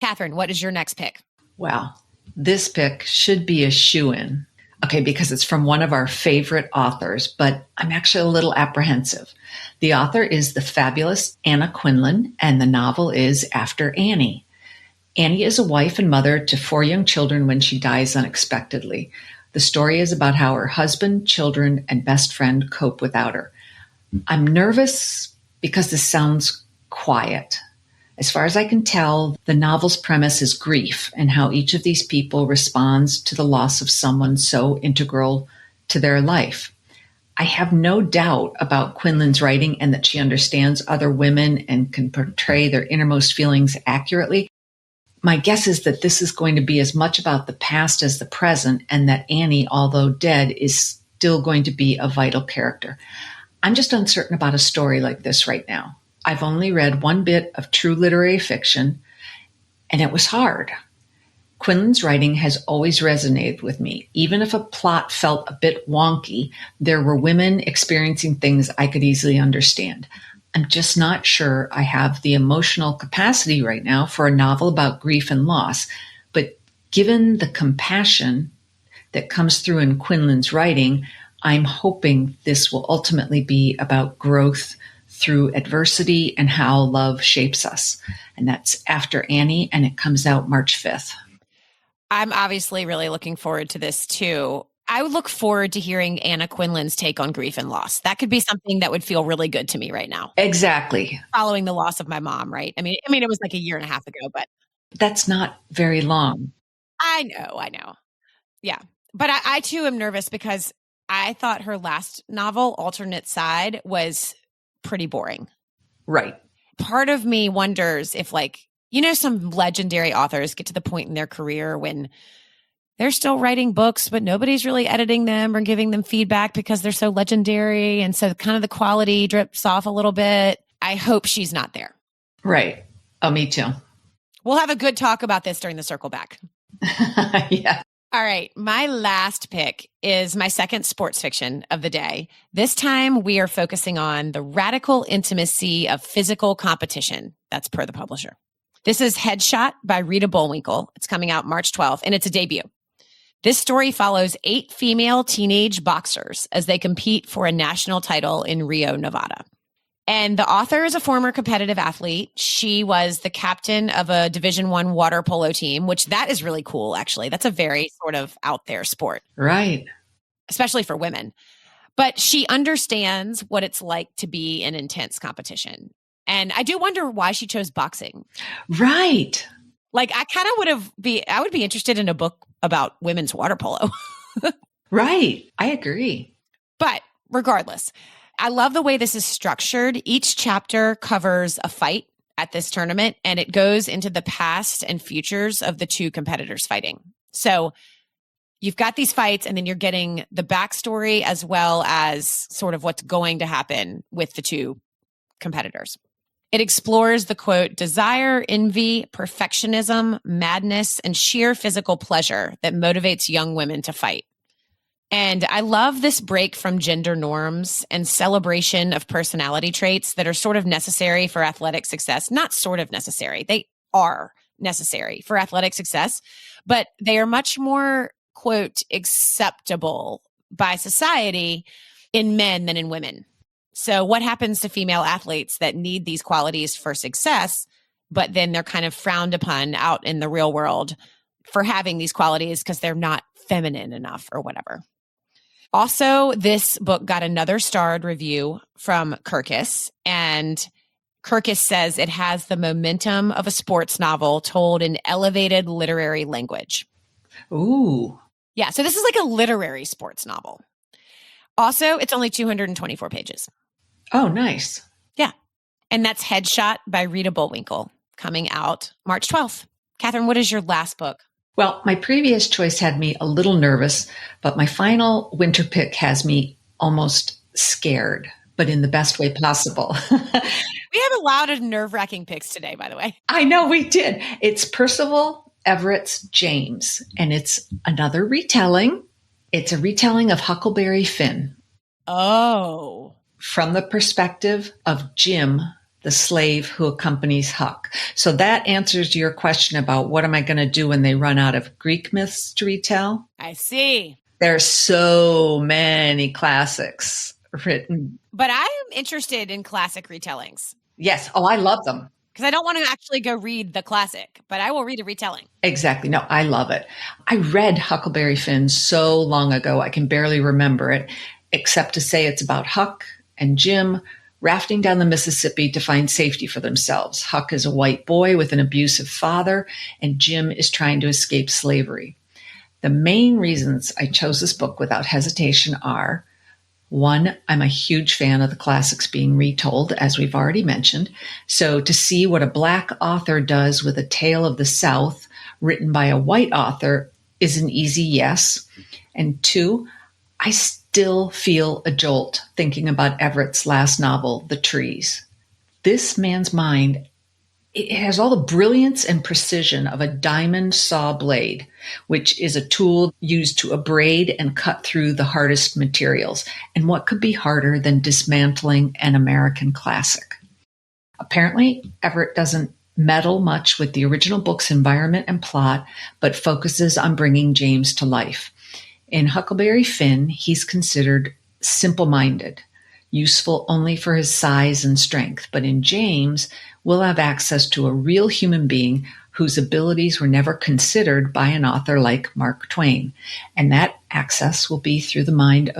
Catherine, what is your next pick? Well, this pick should be a shoo-in. Okay, because it's from one of our favorite authors, but I'm actually a little apprehensive. The author is the fabulous Anna Quindlen, and the novel is After Annie. Annie is a wife and mother to 4 young children when she dies unexpectedly. The story is about how her husband, children, and best friend cope without her. I'm nervous because this sounds quiet. As far as I can tell, the novel's premise is grief and how each of these people responds to the loss of someone so integral to their life. I have no doubt about Quindlen's writing and that she understands other women and can portray their innermost feelings accurately. My guess is that this is going to be as much about the past as the present, and that Annie, although dead, is still going to be a vital character. I'm just uncertain about a story like this right now. I've only read one bit of true literary fiction, and it was hard. Quindlen's writing has always resonated with me. Even if a plot felt a bit wonky, there were women experiencing things I could easily understand. I'm just not sure I have the emotional capacity right now for a novel about grief and loss. But given the compassion that comes through in Quindlen's writing, I'm hoping this will ultimately be about growth through adversity and how love shapes us. And that's After Annie, and it comes out March 5th. I'm obviously really looking forward to this too. I would look forward to hearing Anna Quindlen's take on grief and loss. That could be something that would feel really good to me right now. Exactly. Following the loss of my mom, right? I mean, it was like a year and a half ago, but that's not very long. I know. Yeah. But I too am nervous because I thought her last novel, Alternate Side, was pretty boring. Right. Part of me wonders if, some legendary authors get to the point in their career when they're still writing books, but nobody's really editing them or giving them feedback because they're so legendary. And so kind of the quality drips off a little bit. I hope she's not there. Right. Oh, me too. We'll have a good talk about this during the circle back. Yeah. All right. My last pick is my second sports fiction of the day. This time we are focusing on the radical intimacy of physical competition. That's per the publisher. This is Headshot by Rita Bullwinkle. It's coming out March 12th, and it's a debut. This story follows 8 female teenage boxers as they compete for a national title in Rio, Nevada. And the author is a former competitive athlete. She was the captain of a Division I water polo team, which that is really cool, actually. That's a very sort of out there sport. Right. Especially for women. But she understands what it's like to be in intense competition. And I do wonder why she chose boxing. Right. I kind of I would be interested in a book about women's water polo. Right. I agree. But regardless, I love the way this is structured. Each chapter covers a fight at this tournament, and it goes into the past and futures of the 2 competitors fighting. So you've got these fights, and then you're getting the backstory as well as sort of what's going to happen with the 2 competitors. It explores the, quote, desire, envy, perfectionism, madness, and sheer physical pleasure that motivates young women to fight. And I love this break from gender norms and celebration of personality traits that are sort of necessary for athletic success. Not sort of necessary. They are necessary for athletic success, but they are much more, quote, acceptable by society in men than in women. So what happens to female athletes that need these qualities for success, but then they're kind of frowned upon out in the real world for having these qualities because they're not feminine enough or whatever. Also, this book got another starred review from Kirkus, and Kirkus says it has the momentum of a sports novel told in elevated literary language. Ooh. Yeah, so this is like a literary sports novel. Also, it's only 224 pages. Oh, nice. Yeah. And that's Headshot by Rita Bullwinkle, coming out March 12th. Catherine, what is your last book? Well, my previous choice had me a little nervous, but my final winter pick has me almost scared, but in the best way possible. We have a lot of nerve-wracking picks today, by the way. I know we did. It's Percival Everett's James, and it's another retelling. It's a retelling of Huckleberry Finn. Oh. From the perspective of Jim, the slave who accompanies Huck. So that answers your question about what am I going to do when they run out of Greek myths to retell? I see. There's so many classics written. But I'm interested in classic retellings. Yes. Oh, I love them. Because I don't want to actually go read the classic, but I will read a retelling. Exactly. No, I love it. I read Huckleberry Finn so long ago, I can barely remember it, except to say it's about Huck and Jim rafting down the Mississippi to find safety for themselves. Huck is a white boy with an abusive father, and Jim is trying to escape slavery. The main reasons I chose this book without hesitation are: one, I'm a huge fan of the classics being retold, as we've already mentioned. So to see what a Black author does with a tale of the South written by a white author is an easy yes. And two, I still feel a jolt thinking about Everett's last novel, The Trees. This man's mind, it has all the brilliance and precision of a diamond saw blade, which is a tool used to abrade and cut through the hardest materials. And what could be harder than dismantling an American classic? Apparently, Everett doesn't meddle much with the original book's environment and plot, but focuses on bringing James to life. In Huckleberry Finn, he's considered simple-minded, useful only for his size and strength. But in James, we'll have access to a real human being whose abilities were never considered by an author like Mark Twain. And that access will be through the mind of